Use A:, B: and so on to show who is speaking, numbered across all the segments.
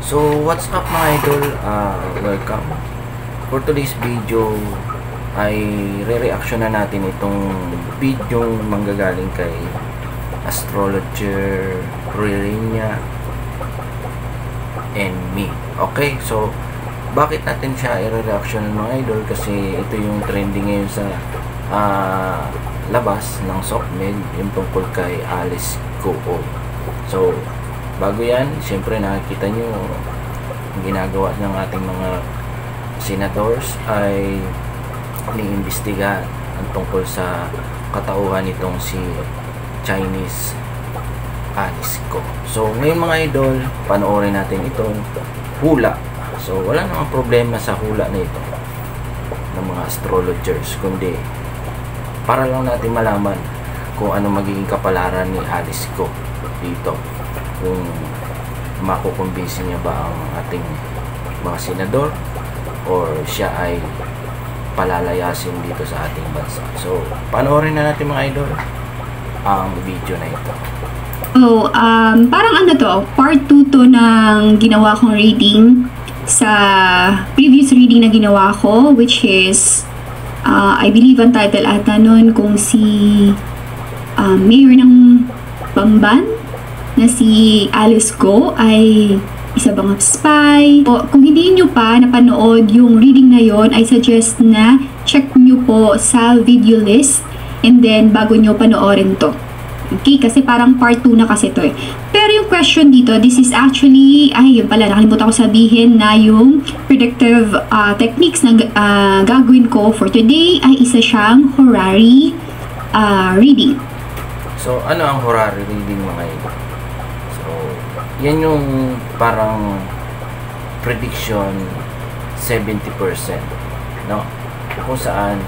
A: So, what's up mga idol? Welcome. For today's video ay re-reaction na natin itong video manggagaling kay astrologer Ririnya and me. Okay, so bakit natin siya i-reaction mga idol? Kasi ito yung trending ngayon sa labas ng SOCMED, yung tungkol kay Alice Go. So, bago yan, siyempre nakikita nyo ang ginagawa ng ating mga senators ay iniimbestiga ang tungkol sa katauhan nitong si Chinese Alice Go. So, ngayon mga idol, panoorin natin itong hula. So, wala namang problema sa hula na ito ng mga astrologers, kundi para lang natin malaman kung ano magiging kapalaran ni Alice Go dito, kung makukumbinsi niya ba ang ating mga senador or siya ay palalayasin dito sa ating bansa. So, panoorin na natin mga idol ang video na ito.
B: So, parang ano to, part 2 to ng ginawa kong reading sa previous reading na ginawa ko, which is I believe ang title ata nun kung si mayor ng Bamban na si Alice Go ay isa bang spy. O, kung hindi nyo pa napanood yung reading na yon, I suggest na check nyo po sa video list and then bago nyo panoorin to. Okay, kasi parang part 2 na kasi to eh. Pero yung question dito, this is actually, ay yun pala, nakalimutan ko sabihin na yung predictive techniques na gagawin ko for today ay isa siyang horary reading.
A: So, ano ang horary reading mga idol? So, yan yung parang prediction 70%, no? Kung saan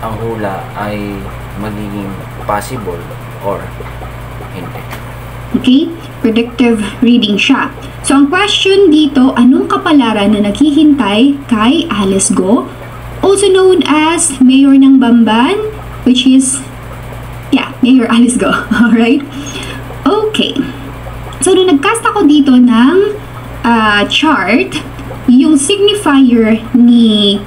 A: ang hula ay magiging possible or hindi.
B: Okay? Predictive reading siya. So, ang question dito, anong kapalaran na naghihintay kay Alice Go? Also known as Mayor ng Bamban, which is, yeah, Mayor Alice Go. Alright? Okay. So, nung nagcast ako dito ng chart, yung signifier ni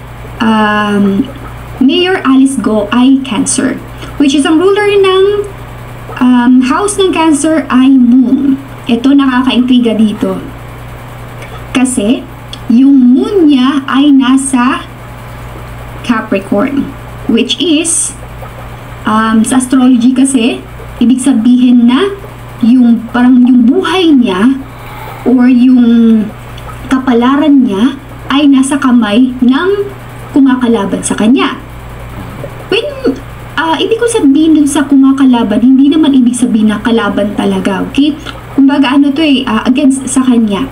B: Mayor Alice Go ay Cancer, which is ang ruler ng house ng Cancer ay Moon. Ito nakakaintriga dito. Kasi, yung Moon niya ay nasa Capricorn. Which is, sa astrology kasi, ibig sabihin na yung parang yung buhay niya or yung kapalaran niya ay nasa kamay ng kumakalaban sa kanya. When ibig ko sabihin dun sa kumakalaban, hindi naman ibig sabihin na kalaban talaga, okay? Kumbaga ano to eh, against sa kanya.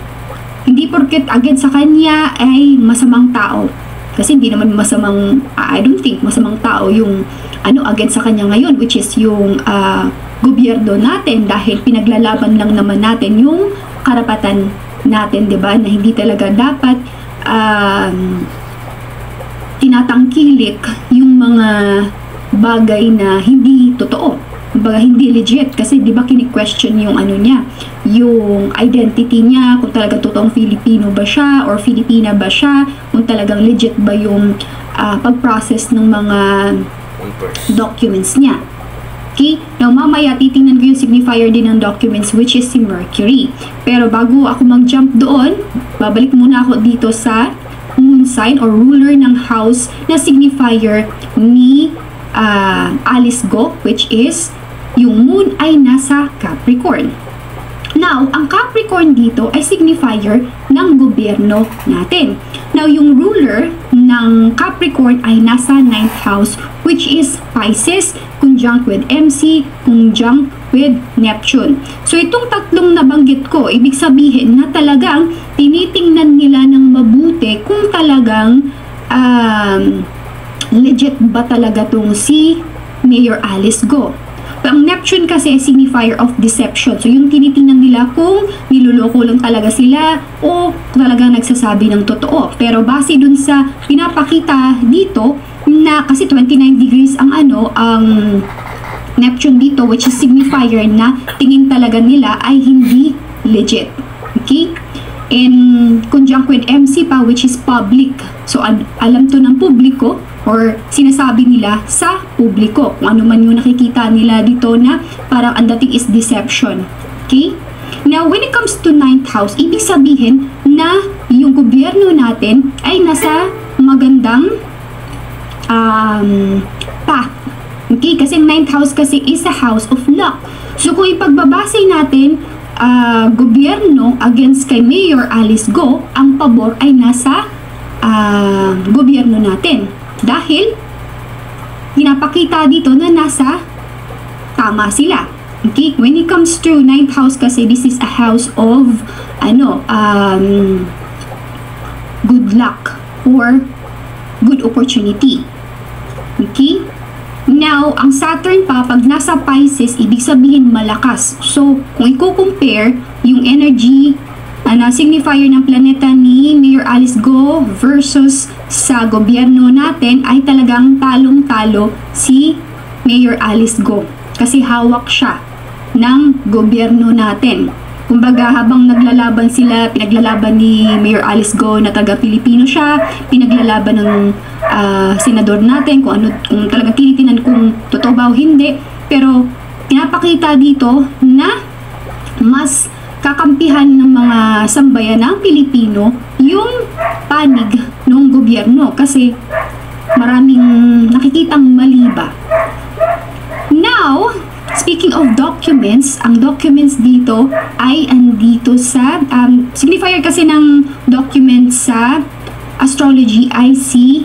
B: Hindi porket against sa kanya ay masamang tao. Kasi hindi naman masamang, I don't think masamang tao yung ano against sa kanya ngayon, which is yung gobyerno natin, dahil pinaglalaban lang naman natin yung karapatan natin, 'di ba? Na hindi talaga dapat tinatangkilik yung mga bagay na hindi totoo, baga hindi legit, kasi di ba kini-question yung ano niya, yung identity niya, kung talaga totoong Filipino ba siya or Filipina ba siya, kung talagang legit ba yung pag-process ng mga documents niya. Okay? Now mamaya titingnan ko yung signifier din ng documents, which is si Mercury. Pero bago ako mag-jump doon, babalik muna ako dito sa moon sign or ruler ng house na signifier ni Alice Go, which is yung moon ay nasa Capricorn. Now, ang Capricorn dito ay signifier ng gobyerno natin. Now, yung ruler ng Capricorn ay nasa 9th house, which is Pisces, conjunct with MC, conjunct with Neptune. So, itong tatlong nabanggit ko, ibig sabihin na talagang tinitingnan nila ng mabuti kung talagang legit ba talaga tong si Mayor Alice Go. Ang Neptune kasi ay signifier of deception. So, yung tinitingnan nila kung niloloko lang talaga sila o talagang nagsasabi ng totoo. Pero base dun sa pinapakita dito na kasi 29 degrees ang ang Neptune dito, which is signifier na tingin talaga nila ay hindi legit. Okay? in conjunct with MC pa, which is public. So alam to ng publiko, or sinasabi nila sa publiko kung ano man yung nakikita nila dito na parang ang dating is deception. Okay? Now, when it comes to 9th house, ibig sabihin na yung gobyerno natin ay nasa magandang path. Okay? Kasi 9th house kasi is a house of luck. So, kung ipagbabase natin gobyerno against kay Mayor Alice Go, ang pabor ay nasa gobyerno natin. Dahil, pinapakita dito na nasa tama sila. Okay? When it comes to 9th house kasi, this is a house of, good luck or good opportunity. Okay? Now, ang Saturn pa, pag nasa Pisces, ibig sabihin malakas. So, kung i-compare yung energy na signifier ng planeta ni Mayor Alice Go versus sa gobyerno natin, ay talagang talong-talo si Mayor Alice Go. Kasi hawak siya ng gobyerno natin. Kumbaga, habang naglalaban sila, pinaglalaban ni Mayor Alice Go na taga-Pilipino siya, pinaglalaban ng senador natin kung talagang tinitinan kung totoo ba o hindi. Pero, pinapakita dito na mas kakampihan ng mga sambayan ng Pilipino yung panig ng gobyerno kasi maraming nakikitang mali ba. Now, speaking of documents, ang documents dito ay andito sa, signifier kasi ng documents sa astrology ay si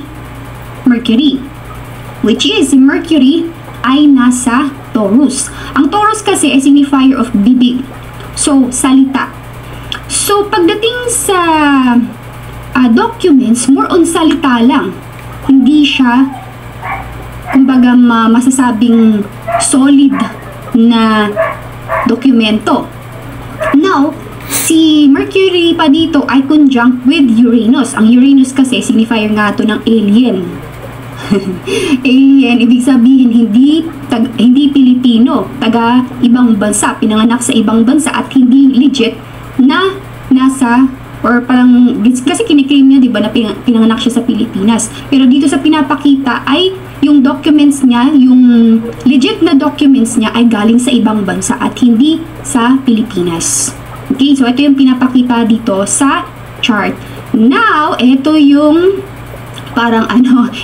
B: Mercury. Which is, si Mercury ay nasa Taurus. Ang Taurus kasi ay signifier of bibig. So, salita. So, pagdating sa documents, more on salita lang. Hindi siya, kumbaga, masasabing solid na dokumento. Now, si Mercury pa dito ay conjunct with Uranus. Ang Uranus kasi signifier nga to ng alien. Alien, ibig sabihin hindi Pilipino, taga ibang bansa, pinanganak sa ibang bansa at hindi legit na nasa, or parang kasi kiniklaim niya, 'di ba, na pinanganak siya sa Pilipinas. Pero dito sa pinapakita ay yung documents niya, yung legit na documents niya ay galing sa ibang bansa at hindi sa Pilipinas. Okay, so ito yung pinapakita dito sa chart. Now, ito yung parang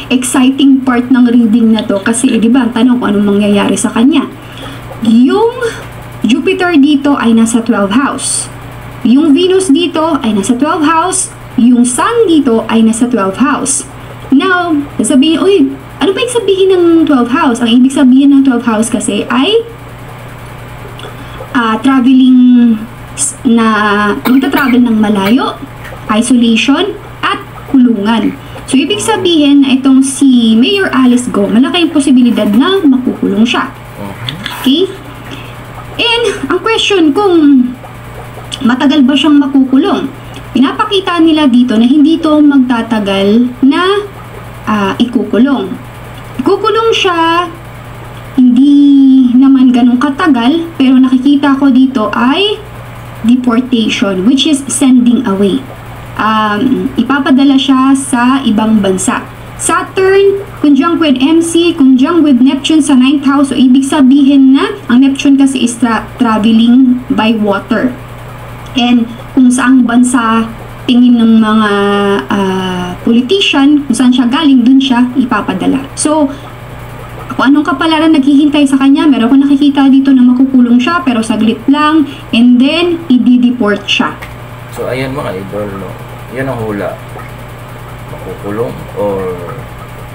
B: exciting part ng reading na to kasi, di ba, ang tanong kung anong mangyayari sa kanya. Yung Jupiter dito ay nasa 12th house. Yung Venus dito ay nasa 12th house. Yung Sun dito ay nasa 12th house. Now, sabihin, uy, ano ba ibig sabihin ng 12th house? Ang ibig sabihin ng 12th house kasi ay traveling na magta-travel ng malayo, isolation, at kulungan. So, ibig sabihin na itong si Mayor Alice Go, malaki yung posibilidad na makukulong siya. Okay? And, ang question kung matagal ba siyang makukulong? Pinapakita nila dito na hindi ito magtatagal na ikukulong. Ikukulong siya, hindi naman ganun katagal, pero nakikita ko dito ay deportation, which is sending away. Ipapadala siya sa ibang bansa. Saturn, conjunct with MC, conjunct with Neptune sa 9th house. So, ibig sabihin na, ang Neptune kasi is traveling by water. And kung saang bansa tingin ng mga politician, kung saan siya galing, dun siya ipapadala. So, kung anong kapalaran naghihintay sa kanya, meron ko nakikita dito na makukulong siya, pero saglit lang, and then, i-deport siya.
A: So, ayan mga idol, no? Yan ang hula. Makukulong or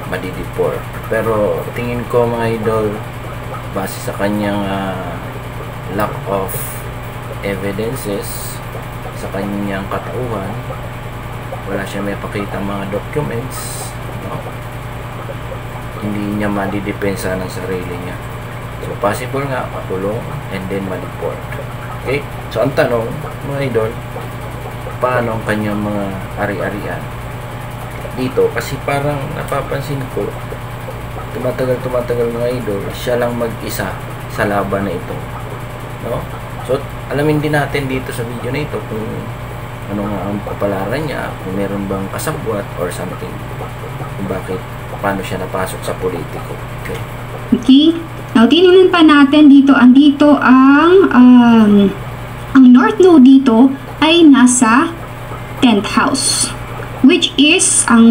A: madideport. Pero, tingin ko mga idol, base sa kanyang lack of evidences, sa kanyang katauhan, wala siya may pakita mga documents, no? Hindi niya madidepensa ng sarili niya. So, possible nga makulong and then ma-deport. Okay? So, ang tanong, mga idol, paano ang kanyang mga ari-arian dito? Kasi parang napapansin ko, tumatagal mga idol, siya lang mag-isa sa laban na ito. No? So, alamin din natin dito sa video na ito kung ano nga ang kapalaran niya, kung meron bang kasabwat or something, kung bakit, paano siya napasok sa politiko. Okay.
B: Okay? Now, tinignan pa natin dito, andito ang North Node dito ay nasa 10th house, which is, ang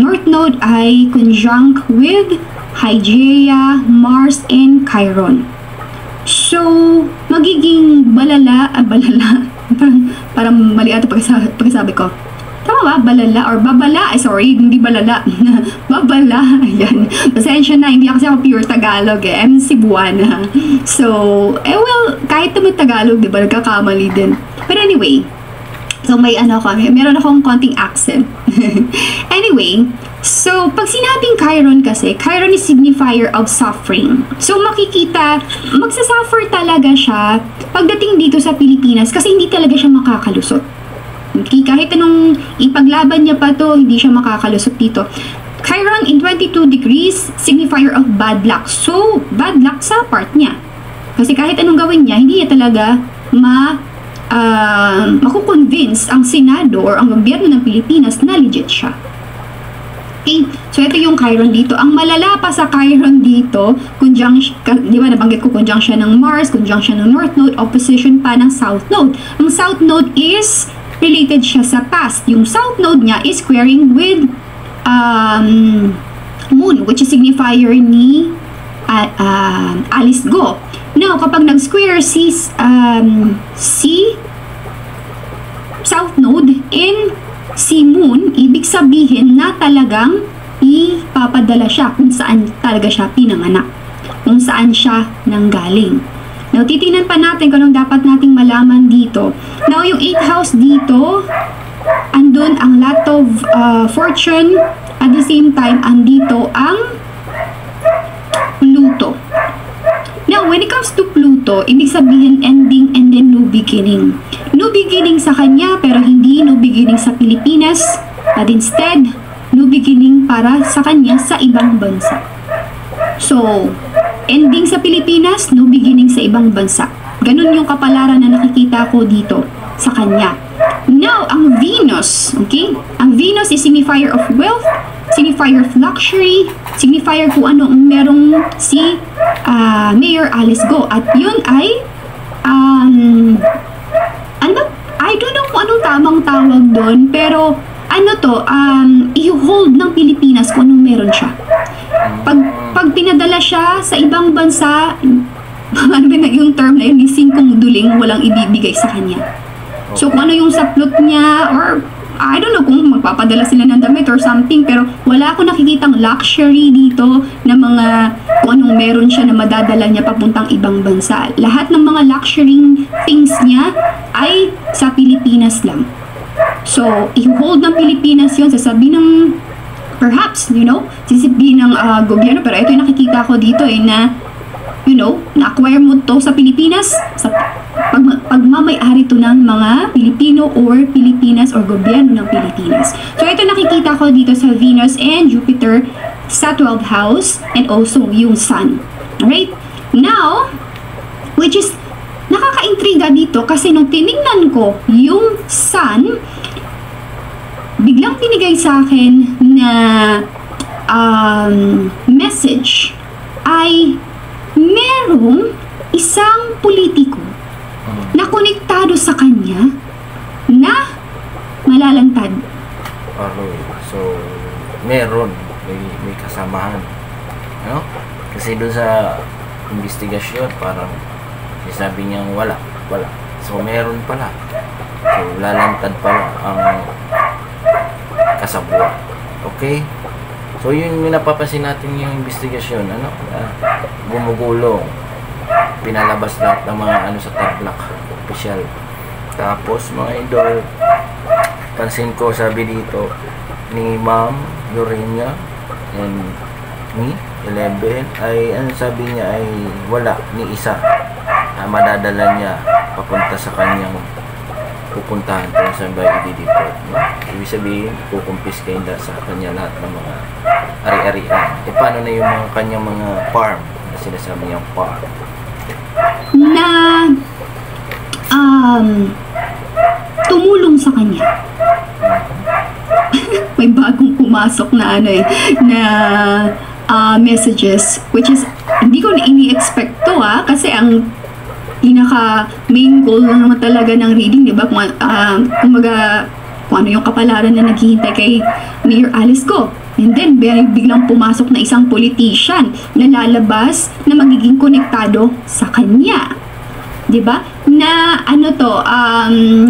B: North Node ay conjunct with Hygeia, Mars, and Chiron. So, magiging balala, parang mali ata pagkasabi ko. Tama ba? Balala or babala? Ay, sorry, hindi balala. Babala. Ayan. Pasensya na, hindi kasi ako pure Tagalog eh. I'm Cebuana. So, well, kahit naman Tagalog, di ba, nagkakamali din. But anyway, so may meron akong konting accent. Anyway, so pag sinabing Chiron kasi, Chiron is signifier of suffering. So makikita, magsasuffer talaga siya pagdating dito sa Pilipinas kasi hindi talaga siya makakalusot. Okay, kahit anong ipaglaban niya pa to, hindi siya makakalusot dito. Chiron in 22 degrees, signifier of bad luck. So, bad luck sa part niya. Kasi kahit anong gawin niya, hindi niya talaga makukonvince ang Senado or ang gobyerno ng Pilipinas na legit siya. Okay, so ito yung Chiron dito. Ang malala pa sa Chiron dito, di ba nabanggit ko, conjunction ng Mars, conjunction ng North Node, opposition pa ng South Node. Ang South Node is related siya sa past. Yung South Node niya is squaring with Moon, which is signifier ni Alice Go. Now, kapag nag-square si South Node in si Moon, ibig sabihin na talagang ipapadala siya kung saan talaga siya pinanganak, kung saan siya nanggaling. Now, titingnan pa natin kung anong dapat nating malaman dito. Now, yung 8th house dito, andun ang lot of fortune. At the same time, andito ang Pluto. Now, when it comes to Pluto, ibig sabihin ending and then new beginning. New beginning sa kanya, pero hindi new beginning sa Pilipinas. But instead, new beginning para sa kanya sa ibang bansa. So, ending sa Pilipinas, new beginning sa ibang bansa. Ganun yung kapalaran na nakikita ko dito sa kanya. Now, ang Venus, okay? Ang Venus is signifier of wealth, signifier of luxury, signifier kung ano merong si Mayor Alice Go. At yun ay, I don't know kung anong tamang tawag doon, pero i-hold ng Pilipinas kung anong meron siya. Pag pinadala siya sa ibang bansa, ano ba yung term na yun, singkong duling, walang ibibigay sa kanya. So, kung ano yung saplot niya, or I don't know kung magpapadala sila ng damit or something, pero wala akong nakikitang luxury dito na mga kung anong meron siya na madadala niya papuntang ibang bansa. Lahat ng mga luxury things niya ay sa Pilipinas lang. So, i-hold ng Pilipinas yun, sasabihin ng perhaps, sisibihin ng gobyerno, pero ito yung nakikita ko dito na na-acquire mo to sa Pilipinas, sa pagmamay-ari to ng mga Pilipino or Pilipinas or gobyerno ng Pilipinas. So, ito nakikita ko dito sa Venus and Jupiter sa 12th house and also yung Sun. Alright? Now, which is nakaka-intriga dito kasi nung tinignan ko yung Sun, biglang binigay sa akin na message ay merong isang politiko na konektado sa kanya na malalantad.
A: Okay. So, meron. May kasamahan. Kasi doon sa investigasyon, parang sabi niyang wala. So, meron pala. So, lalantad pala ang kasabwat. Okay? So, yun yung napapansin natin yung investigasyon. Gumugulong. Pinalabas lahat ng mga sa tablak. Official. Tapos, mga idol, pansin ko, sabi dito, ni Ma'am Lorena and me, 11, ay, sabi niya ay wala ni isa na madadala niya papunta sa kanyang pupuntahan kung saan ba i-deport. Ibig sabihin, kukumpis kayo sa kanya lahat ng mga ari-arian. Paano na yung mga kanyang mga farm na sinasabi niyang farm?
B: tumulong sa kanya. May bagong pumasok na messages, which is hindi ko na ini-expect to kasi ang pinaka main goal lang naman talaga ng reading, di ba? Kung ano yung kapalaran na naghihintay kay Mayor Alice Go. And then, biglang pumasok na isang politician na lalabas na magiging konektado sa kanya. Diba? Na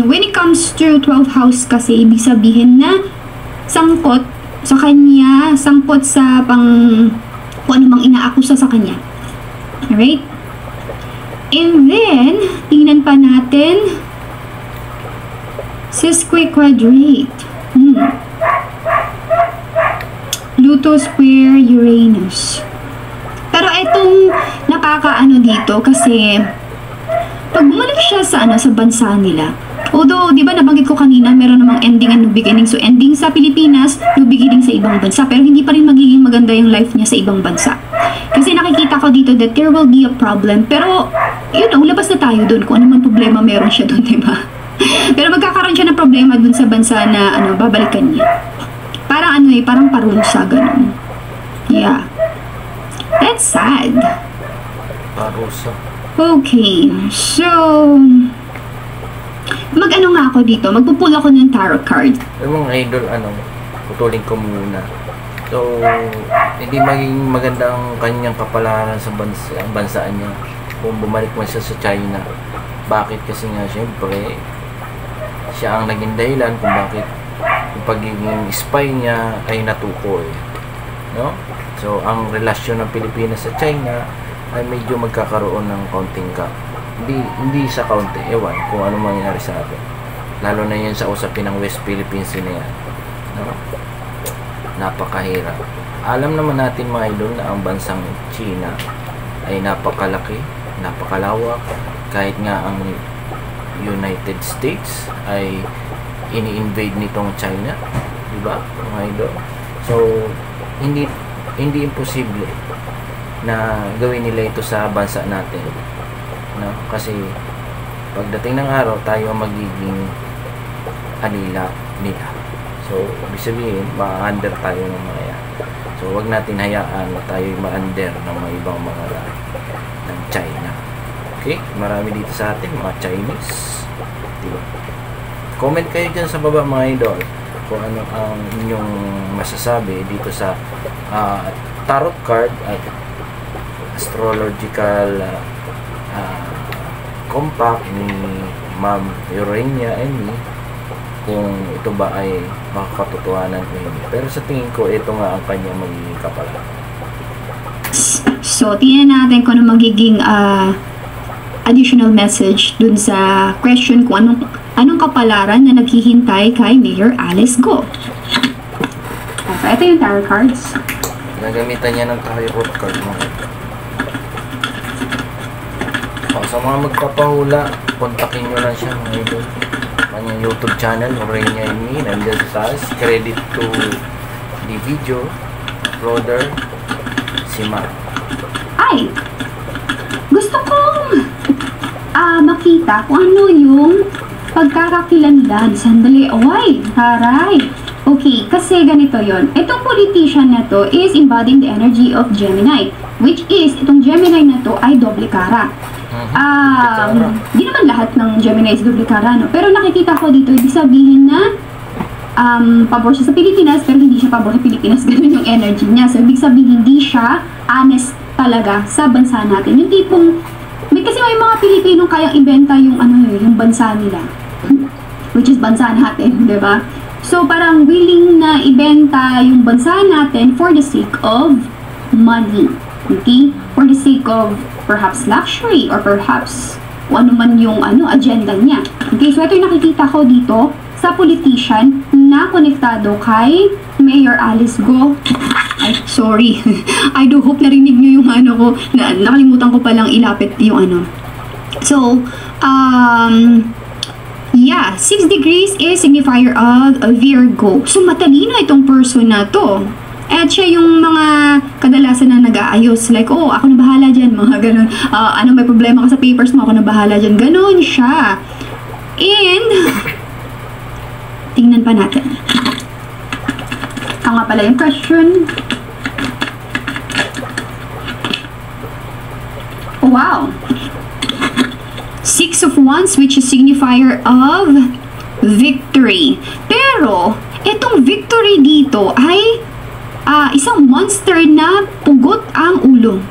B: when it comes to 12th house kasi, ibig sabihin na sangkot sa kanya, sangkot sa kung ano mang inaakusa sa kanya. Alright? And then, tingnan pa natin, sesquiquadrate. Pluto square Uranus. Pero etong nakakaano dito kasi pag bumalik siya sa bansa nila. Although, di ba nabanggit ko kanina, meron namang ending and new beginning. So, ending sa Pilipinas, new beginning sa ibang bansa. Pero hindi pa rin magiging maganda yung life niya sa ibang bansa. Kasi nakikita ko dito that there will be a problem. Pero, labas na tayo dun kung ano man problema meron siya dun, di ba? Pero magkakaroon siya ng problema dun sa bansa na, babalikan niya. Parang parang parusa, ganun. Yeah. That's sad.
A: Parusa.
B: Okay, so mag-ano nga ako dito, magpupull ako ng tarot card.
A: Yung mga idol, putulin ko muna. So, hindi maging maganda ang kanyang kapalaran sa bansa niya kung bumalik man siya sa China. Bakit? Kasi nga, syempre, siya ang naging dahilan kung bakit yung pagiging spy niya ay natukoy. No? So, ang relasyon ng Pilipinas sa China ay medyo magkakaroon ng kaunting hindi sa kaunti, ewan kung ano mangyayari sa atin, lalo na yan sa usapin ng West Philippines na yan, no? Napakahirap. Alam naman natin mga idol na ang bansang China ay napakalaki, napakalawak, kahit nga ang United States ay ini-invade nitong China, di ba mga idol? So hindi imposible na gawin nila ito sa bansa natin, no? Kasi pagdating ng araw, tayo magiging alila nila. So ibig sabihin, ma-under tayo ng mga yan. So wag natin hayaan na tayo ma-under ng mga ibang mga ng China. Okay? Marami dito sa atin, mga Chinese, diba? Comment kayo dyan sa baba mga idol kung ano ang inyong masasabi dito sa tarot card at astrological compact ni Ma'am Urania and me, kung ito ba ay makakatotohanan o hindi. Pero sa tingin ko, ito nga ang kanyang magiging kapalaran.
B: So, tingnan natin kung ano magiging additional message dun sa question kung anong kapalaran na naghihintay kay Mayor Alice Go. Okay, ito yung tarot cards.
A: Nagamitan niya ng tarot card mo. Sa mga magpapahula, kontakin nyo lang siya mga idol. Kanyang YouTube channel, Urania and me, nandiyan sa taas. Credit to the video uploader, si Mark.
B: Ay! Gusto kong makita kung ano yung pagkakakilanlan. Sandali, oy, haray. Okay, kasi ganito yon. Itong politician na to is embodying the energy of Gemini, which is, itong Gemini na to ay doble kara. Di naman lahat ng Gemini is doble kara, no? Pero nakikita ko dito, ibig sabihin na pabor siya sa Pilipinas, pero hindi siya pabor sa Pilipinas. Ganun yung energy niya. So, ibig sabihin, hindi siya honest talaga sa bansa natin. Yung tipong, kasi may mga Pilipinong kayang ibenta yung yung bansa nila. Which is bansa natin, di ba? So, parang willing na ibenta yung bansa natin for the sake of money. Okay? For the sake of perhaps luxury or perhaps kung ano man yung agenda niya. Okay? So, ito yung nakikita ko dito sa politician na konektado kay Mayor Alice Go. Ay, sorry. I do hope narinig nyo yung ko. Nakalimutan ko palang ilapit yung So, yeah, 6 degrees is signifier of a Virgo. So, matalino itong person na to. At siya yung mga kadalasan na nag-aayos. Like, oh, ako na bahala dyan, mga ganun. May problema ka sa papers mo, ako na bahala dyan. Ganun siya. And, pa natin. Nga pala yung question. Oh, wow. Six of Wands, which is signifier of victory. Pero, itong victory dito ay isang monster na pugot ang ulo.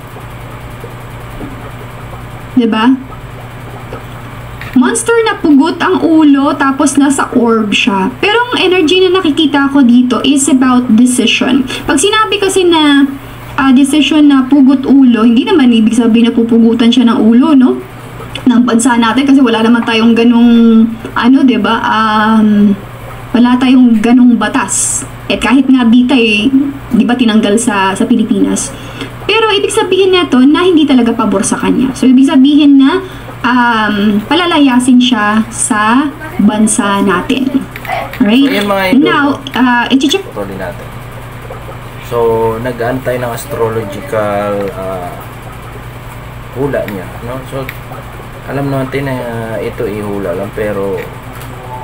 B: Diba? Monster na pugot ang ulo, tapos nasa orb siya. Pero ang energy na nakikita ko dito is about decision. Pag sinabi kasi na decision na pugot ulo, hindi naman ibig sabihin na pupugutan siya ng ulo, no? Ng bansa natin kasi wala naman tayong ganung, diba? Wala tayong ganung batas. At kahit nga bitay, diba tinanggal sa Pilipinas. Pero ibig sabihin nito na hindi talaga pabor sa kanya. So ibig sabihin na palalayasin siya sa bansa natin. Alright?
A: So, yun mga idol.
B: Now, i-check.
A: Tuloy natin. So, nag-aantay ng astrological hula niya. No? So, alam natin na ito ihula lang, pero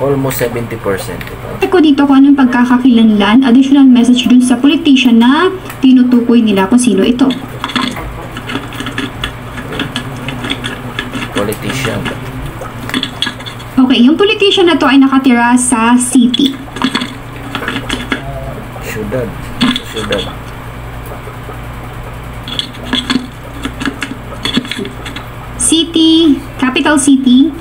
A: almost 70%.
B: Check ko dito kung anong pagkakakilanlan, additional message dun sa politician na tinutukoy nila kung sino ito.
A: Politician.
B: Okay, yung politician na to ay nakatira sa city.
A: Syudad.
B: City, capital city.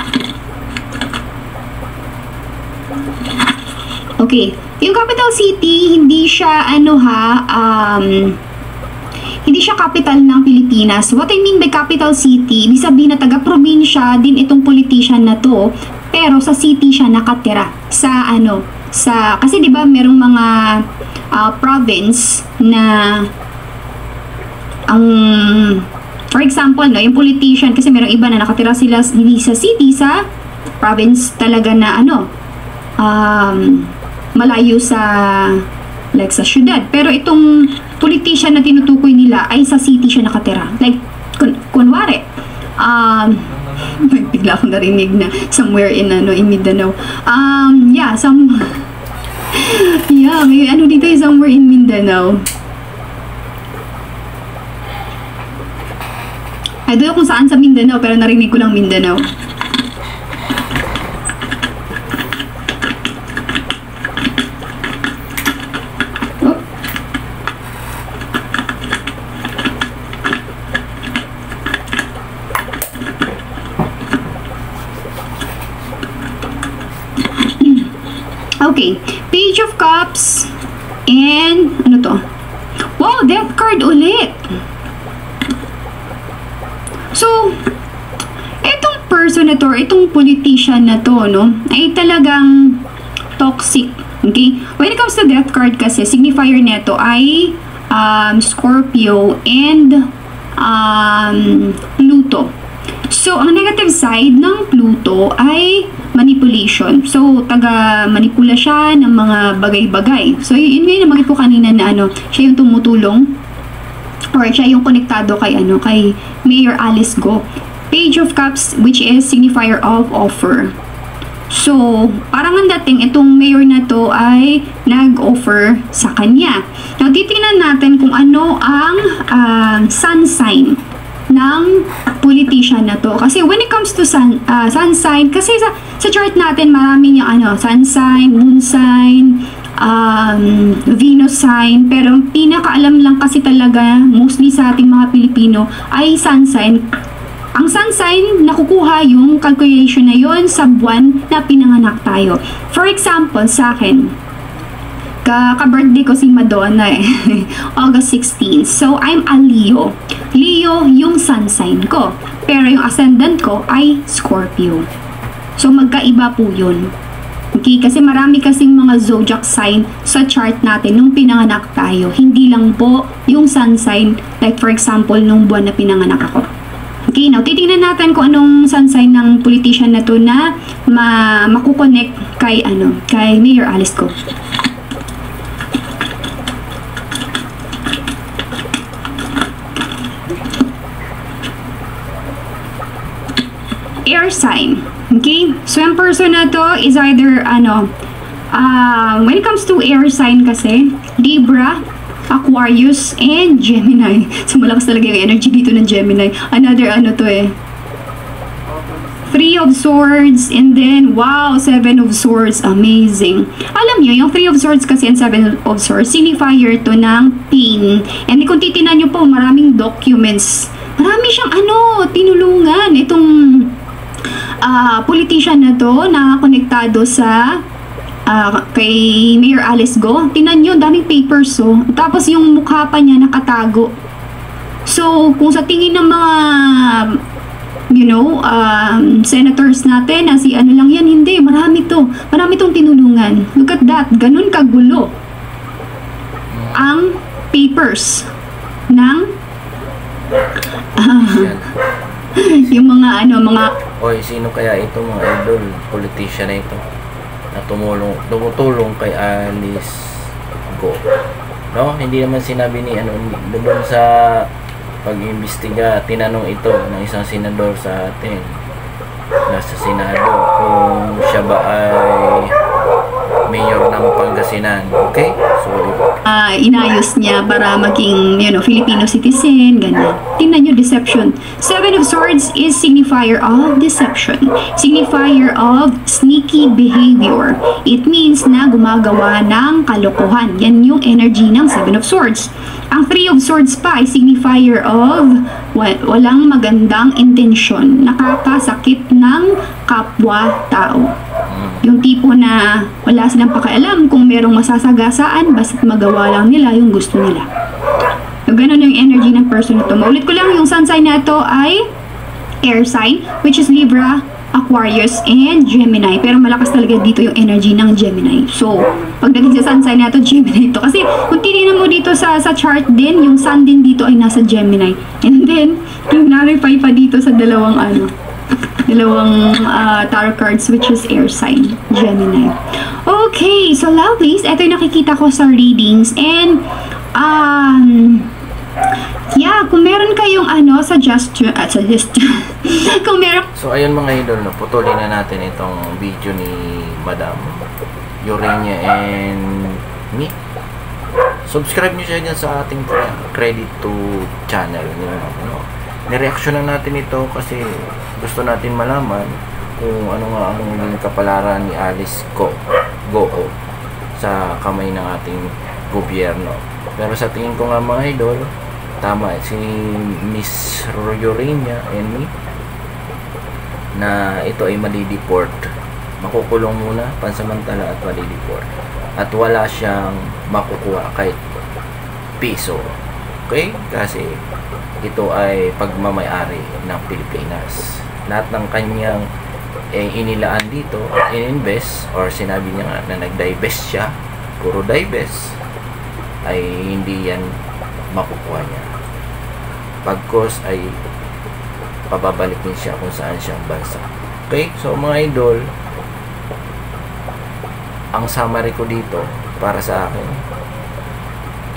B: Okay, yung capital city, hindi siya hindi siya capital ng Pilipinas. What I mean by capital city, ibig sabihin na taga-probinsya din itong politician na to, pero sa city siya nakatira. Kasi 'di ba merong mga province na for example, no, yung politician kasi merong iba na nakatira sila hindi sa city, sa province talaga na malayo sa sa syudad. Pero itong politician na tinutukoy nila ay sa city siya nakatira. Like, kunwari, bigla akong narinig na somewhere in Mindanao. May dito somewhere in Mindanao. I don't know kung saan sa Mindanao, pero narinig ko lang Mindanao. Okay, Page of Cups and ano to? Wow, Death card ulit. So, itong person na to, itong politician na to, no, ay talagang toxic. Okay? When it comes to Death card kasi, signifier neto ay Scorpio and Pluto. So, ang negative side ng Pluto ay manipulation. So, taga-manipula siya ng mga bagay-bagay. So, yun nga yung nabanggit ko kanina na siya yung tumutulong or siya yung konektado kay Mayor Alice Go. Page of Cups, which is signifier of offer. So, parang ang dating itong mayor na to ay nag-offer sa kanya. Now, titingnan natin kung ano ang sun sign ng politician na to. Kasi when it comes to sun sign, kasi sa chart natin marami yung sun sign, moon sign, Venus sign, pero pinakaalam lang kasi talaga mostly sa ating mga Pilipino ay sun sign. Ang sun sign, nakukuha yung calculation na yon sa buwan na pinanganak tayo. For example, sa akin, ka-birthday ko si Madonna August 16. So, I'm a Leo. Leo yung sun sign ko. Pero yung ascendant ko ay Scorpio. So, magkaiba po yun. Okay? Kasi marami kasing mga zodiac sign sa chart natin nung pinanganak tayo. Hindi lang po yung sun sign. Like for example, nung buwan na pinanganak ako. Okay, now titingnan natin kung anong sun sign ng politician na to na makukonect kay Mayor Alice Go. Air sign. Okay? So, yung person na to is either, When it comes to air sign kasi, Libra, Aquarius, and Gemini. So, malakas talaga yung energy dito ng Gemini. Another ano to eh. Three of Swords, and then, wow, Seven of Swords. Amazing. Alam nyo, yung Three of Swords kasi and Seven of Swords, signifier to ng pain. And kung titinan nyo po, maraming documents. Marami siyang tinulungan. Itong politician na to, na konektado sa kay Mayor Alice Go. Tinan nyo, daming papers, oh. Tapos yung mukha pa niya nakatago. So, kung sa tingin ng mga senators natin na si ano lang yan, hindi, marami tong tinulungan. Look at that, ganun kagulo ang papers ng yung mga
A: Oy, sino kaya ito mga idol, politician na ito na tumutulong kay Alice Go, no? Hindi naman sinabi ni doon sa pag-imbestiga, tinanong ito ng isang senador sa atin, nasa Senado, kung siya ba ay mayor ng Pangasinan. Okay? So,
B: inayos niya para maging, Filipino citizen, ganyan. Tingnan nyo, deception. Seven of Swords is signifier of deception. Signifier of sneaky behavior. It means na gumagawa ng kalokohan. Yan yung energy ng Seven of Swords. Ang Three of Swords pa ay signifier of walang magandang intensyon, nakakasakit ng kapwa-tao. Yung tipo na wala silang pakialam kung merong masasagasaan, basta't magawa lang nila yung gusto nila. So, ganun yung energy ng person na to. Maulit ko lang, yung sun sign na to ay air sign, which is Libra, Aquarius, and Gemini. Pero malakas talaga dito yung energy ng Gemini. So, pagdating sa sun sign na to, Gemini to. Kasi kung tinignan mo dito sa chart din, yung sun din dito ay nasa Gemini. And then, yung narify pa dito sa dalawang tarot cards, which is air sign, Gemini. Okay, so lovelies, ito yung nakikita ko sa readings. And, yeah, kung meron kayong suggestion, kung meron...
A: So, ayun mga idol, putulin na natin itong video ni Madam Urania and me. Subscribe nyo siya dyan sa ating Credit to channel. Nireaction na natin ito kasi gusto natin malaman kung ano nga ang kapalaran ni Alice Go sa kamay ng ating gobyerno. Pero sa tingin ko nga mga idol, tama si Miss Urania and me na ito ay madideport. Makukulong muna pansamantala at madideport. At wala siyang makukuha kahit piso. Okay? Kasi ito ay pagmamayari ng Pilipinas. Lahat ng kanyang inilaan dito at ininvest, or sinabi niya nga na nag-divest siya, puro divest, ay hindi yan makukuha niya. Pagkos ay pababalikin siya kung saan siyang bansa. Okay? So mga idol, ang summary ko dito para sa akin,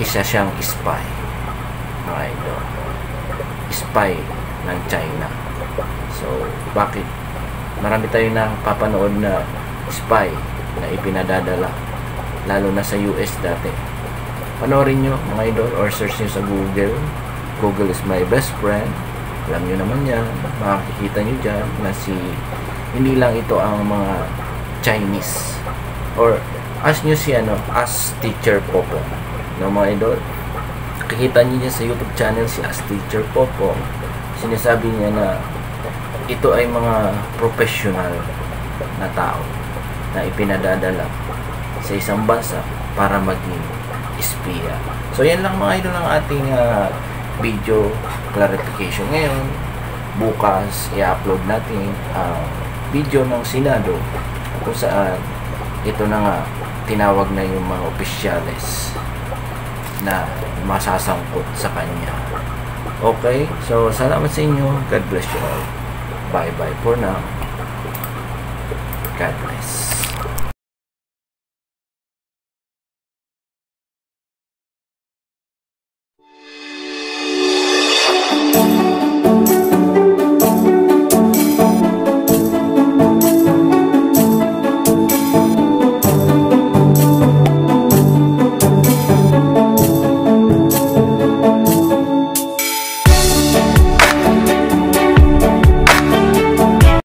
A: isa siyang spy. Mga idol, spy ng China. So bakit marami tayo na papanood na spy na ipinadadala lalo na sa US dati? Panoorin nyo mga idol, or search nyo sa Google. Google is my best friend. Alam nyo naman yan, makikita nyo dyan na hindi lang ito ang mga Chinese, or ask nyo si Ask Teacher Popo, no mga idol. Nakikita nyo dyan sa YouTube channel si Ask Teacher Popo. Sinasabi niya na ito ay mga professional na tao na ipinadadala sa isang bansa para maging espiya. So yan lang mga idol ang ating video clarification. Ngayon, bukas i-upload natin ang video ng Senado kung saan ito na nga tinawag na yung mga opisyales na masasangkot sa kanya. Okay? So salamat sa inyo. God bless you all. Bye bye for now. God bless.